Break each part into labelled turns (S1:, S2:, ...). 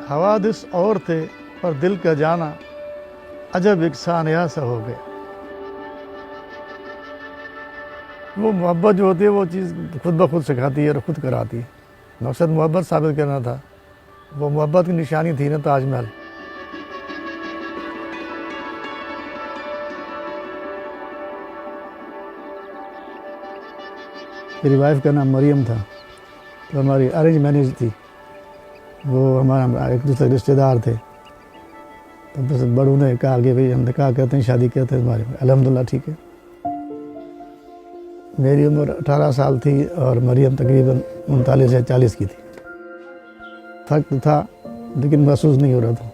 S1: हवादिस और थे पर दिल का जाना अजब एक सानिया सा हो गया। वो मोहब्बत जो होती है वो चीज़ खुद ब खुद सिखाती है और खुद कराती है। मकसद मोहब्बत साबित करना था, वो मोहब्बत की निशानी थी ना ताजमहल। मेरी वाइफ का नाम मरियम था, तो हमारी अरेंज मैरिज थी। वो हमारा एक दूसरे रिश्तेदार थे, तो बस बड़ों ने कहा कि भाई हमने कहा करते हैं शादी करते हैं तुम्हारे। अल्हम्दुलिल्लाह ठीक है। मेरी उम्र 18 साल थी और मरियम तकरीबन 39 या 40 की थी। फर्क तो था लेकिन महसूस नहीं हो रहा था,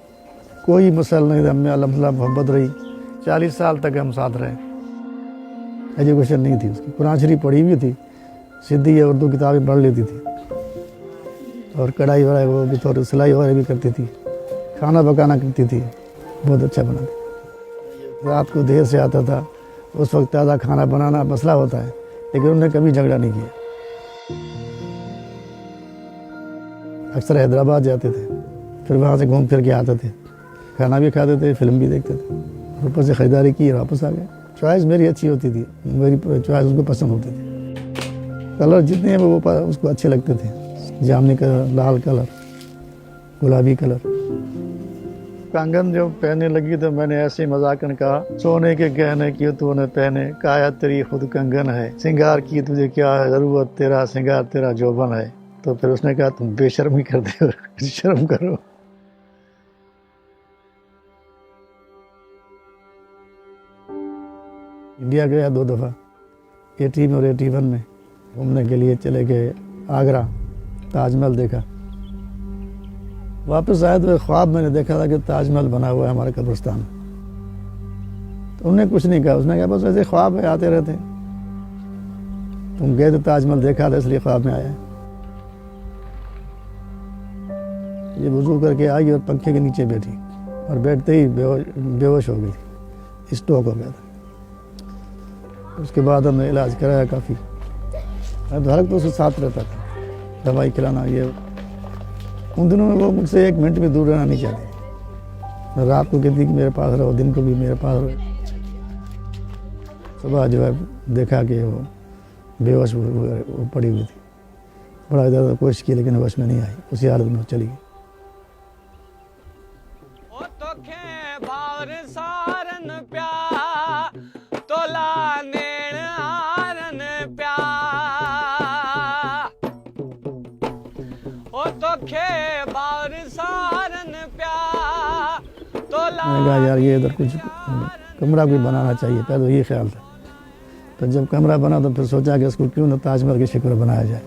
S1: कोई मसल नहीं था। हमें अल्हम्दुलिल्लाह मोहब्बत रही, 40 साल तक हम साथ रहे। एजुकेशन नहीं थी उसकी, कुरान शरीफ पढ़ी हुई थी, सिंधी या उर्दू किताबें पढ़ लेती थी और कढ़ाई वढ़ाई वो भी थोड़ी सिलाई वगैरह भी करती थी, खाना पकाना करती थी, बहुत अच्छा बनाती। रात को देर से आता था, उस वक्त ताज़ा खाना बनाना मसला होता है, लेकिन उन्होंने कभी झगड़ा नहीं किया। अक्सर हैदराबाद जाते थे, फिर वहाँ से घूम फिर के आते थे, खाना भी खाते थे, फिल्म भी देखते थे, ऊपर से ख़रीदारी की और वापस आ गए। चॉइस मेरी अच्छी होती थी, मेरी चॉइस उसको पसंद होती थी। कलर जितने हैं वो उसको अच्छे लगते थे, जामुनी कलर, लाल कलर, गुलाबी कलर। कंगन जब पहनने लगी तो मैंने ऐसे मजाकन कहा, सोने के गहने क्यों तूने पहने, काया तेरी खुद कंगन है, सिंगार की तुझे क्या है जरूरत, तेरा सिंगार तेरा जोबन है। तो फिर उसने कहा तुम बेशर्मी करते हो, शर्म करो। इंडिया गया 2 दफ़ा, 80 में और 81 में घूमने के लिए चले गए आगरा, ताजमहल देखा। वापस आए तो एक ख्वाब मैंने देखा था कि ताजमहल बना हुआ है हमारे कब्रिस्तान में। तो उन्होंने कुछ नहीं कहा, उसने कहा बस ऐसे ख्वाब है, आते रहते। तुम गए तो ताजमहल देखा था इसलिए ख्वाब में आया। ये वुज़ू करके आई और पंखे के नीचे बैठी और बैठते ही बेहोश हो गई थी, स्ट्रोक हो गया था। उसके बाद हमने इलाज कराया काफ़ी। तो हर तो उसके साथ रहता था, दवाई खिलाना ये। उन दिनों में वो मुझसे 1 मिनट में दूर रहना नहीं चाहती। मैं रात को कहती कि मेरे पास रहो, दिन को भी मेरे पास रहो। सुबह जो है देखा कि वो बेहोश वो पड़ी हुई थी। बड़ा ज़्यादा कोशिश की लेकिन होश में नहीं आई, उसी हालत में चली गई। मैंने कहा यार ये इधर कुछ कमरा भी बनाना चाहिए, पहले तो ये ख्याल था। तो जब कमरा बना तो फिर सोचा कि इसको क्यों ना ताजमहल की शक्ल बनाया जाए।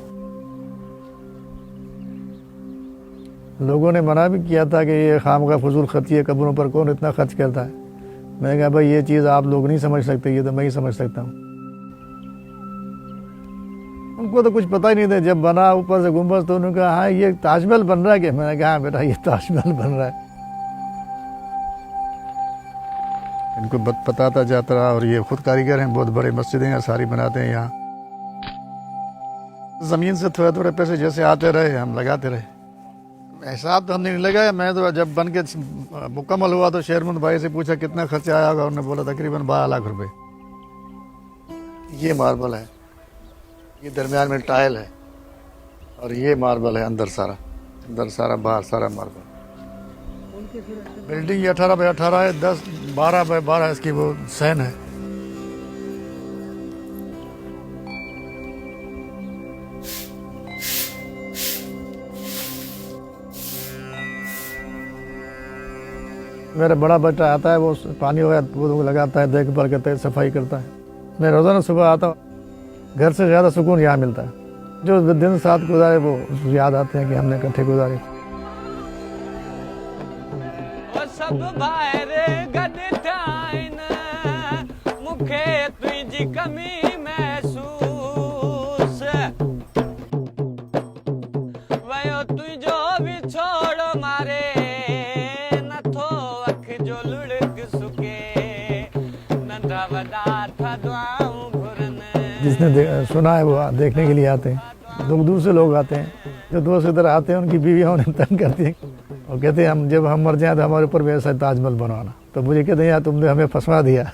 S1: लोगों ने मना भी किया था कि ये खामखा फजूल खर्ची है, कब्रों पर कौन इतना खर्च करता है। मैंने कहा भाई ये चीज़ आप लोग नहीं समझ सकते, ये तो मैं ही समझ सकता हूँ। उनको तो कुछ पता ही नहीं था। जब बना ऊपर से गुंबद तो उन्होंने कहा हाँ ये ताजमहल बन रहा है क्या? मैंने कहा हाँ बेटा ये ताजमहल बन रहा है। इनको बताता जाता रहा और ये खुद कारीगर हैं, बहुत बड़े मस्जिदें हैं सारी बनाते हैं यहाँ। ज़मीन से थोड़े थोड़े पैसे जैसे आते रहे हम लगाते रहे। हिसाब तो हमने नहीं लगाया। मैं तो जब बन के मुकम्मल हुआ तो शेरमंद भाई से पूछा कितना खर्चा आया होगा, उन्होंने बोला तकरीबन 12 लाख रुपए। ये मार्बल है, ये दरमियान में टाइल है और ये मार्बल है अंदर सारा बाहर सारा मार्बल। बिल्डिंग 18 बाय 18 है, 12 बाय 12 इसकी वो सहन है। मेरा बड़ा बेटा आता है, वो पानी वगैरह वो लगाता है, देखभाल करता है, सफाई करता है। मैं रोज़ाना सुबह आता हूँ, घर से ज़्यादा सुकून यहाँ मिलता है। जो दिन साथ गुजारे वो याद आते हैं कि हमने इकट्ठे गुजारे। सब बाहर गॾ मुखे तुझी कमी महसूस वयो तुझो भी छोड़ मारे नथो अख जो लुढ़क सुके नंढा वॾा था दुआऊं घुरन। जिसने सुना है वो देखने के लिए आते हैं, दूर दूर से लोग आते हैं। जो दोस्त इधर आते हैं उनकी बीवियाँ उन्हें तंग करती हैं और कहते हैं हम जब हम मर जाएं तो हमारे ऊपर वैसा ताजमहल बनवाना। तो मुझे कहते हैं यार तुमने हमें फंसवा दिया।